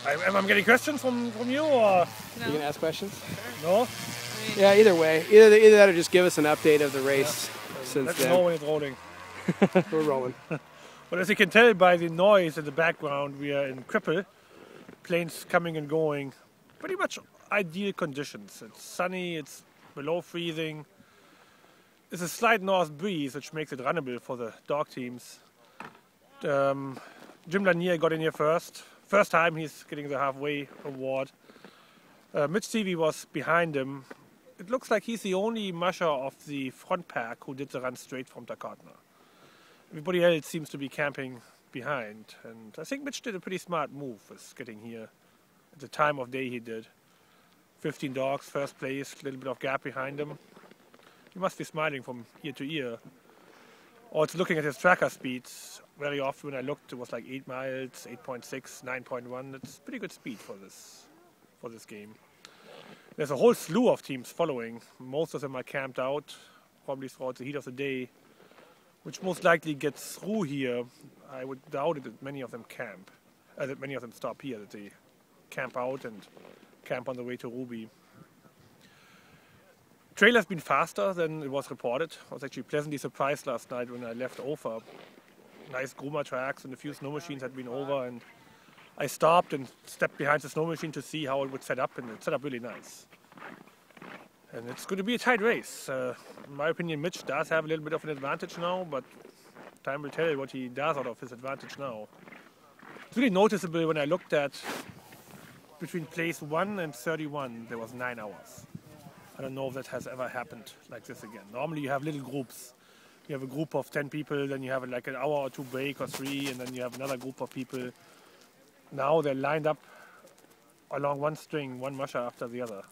I'm getting questions from you, or? No. You gonna ask questions? No? Yeah, either way. Either that or just give us an update of the race since Let then. me know when it's rolling. We're rolling. Well, as you can tell by the noise in the background, we are in Cripple. Planes coming and going. Pretty much ideal conditions. It's sunny, it's below freezing. There's a slight north breeze, which makes it runnable for the dog teams. Jim Lanier got in here first. First time he's getting the halfway award. Mitch Seavey was behind him. It looks like he's the only musher of the front pack who did the run straight from Takatna. Everybody else seems to be camping behind. And I think Mitch did a pretty smart move with getting here at the time of day he did. 15 dogs, first place, a little bit of gap behind him. He must be smiling from ear to ear. Also looking at his tracker speeds, very often when I looked it was like 8 miles, 8.6, 9.1. It's pretty good speed for this game. There's a whole slew of teams following. Most of them are camped out, probably throughout the heat of the day, which most likely gets through here. I would doubt it that many of them camp, that many of them stop here, that they camp out and camp on the way to Ruby. Trail has been faster than it was reported. I was actually pleasantly surprised last night when I left Ofer. Nice groomer tracks and a few snow machines had been over, and I stopped and stepped behind the snow machine to see how it would set up, and it set up really nice. And it's going to be a tight race. In my opinion, Mitch does have a little bit of an advantage now, but time will tell what he does out of his advantage now. It's really noticeable when I looked at between place 1 and 31, there was 9 hours. I don't know if that has ever happened like this again. Normally you have little groups. You have a group of 10 people, then you have like an hour or 2 break or 3, and then you have another group of people. Now they're lined up along one string, one musher after the other.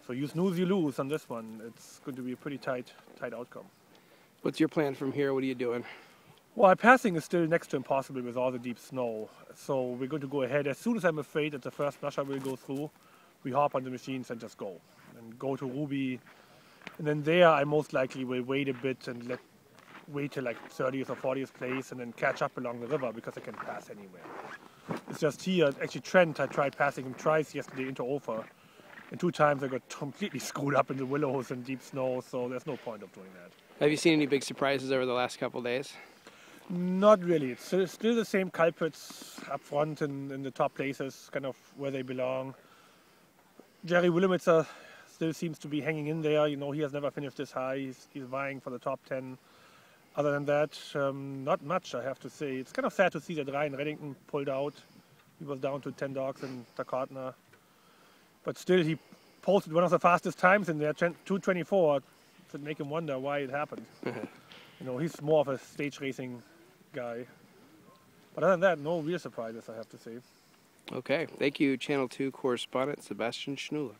So you snooze, you lose on this one. It's going to be a pretty tight outcome. What's your plan from here? What are you doing? Well, passing is still next to impossible with all the deep snow. So we're going to go ahead. As soon as I'm afraid that the first musher will go through, we hop on the machines and just go. And go to Ruby. And then there I most likely will wait a bit and wait till like 30th or 40th place and then catch up along the river because I can pass anywhere. It's just here. Actually, Trent, I tried passing him twice yesterday into Ofer. And 2 times I got completely screwed up in the willows and deep snow, so there's no point of doing that. Have you seen any big surprises over the last couple of days? Not really. It's still the same culprits up front in the top places, kind of where they belong. Jerry Willimitzer still seems to be hanging in there. You know, he has never finished this high. He's vying for the top 10. Other than that, not much, I have to say. It's kind of sad to see that Ryan Reddington pulled out. He was down to 10 dogs in Takatna. But still, he posted one of the fastest times in there, 2:24. Should make him wonder why it happened. You know, he's more of a stage racing guy. But other than that, no real surprises, I have to say. Okay. Thank you, Channel 2 correspondent Sebastian Schnuelle.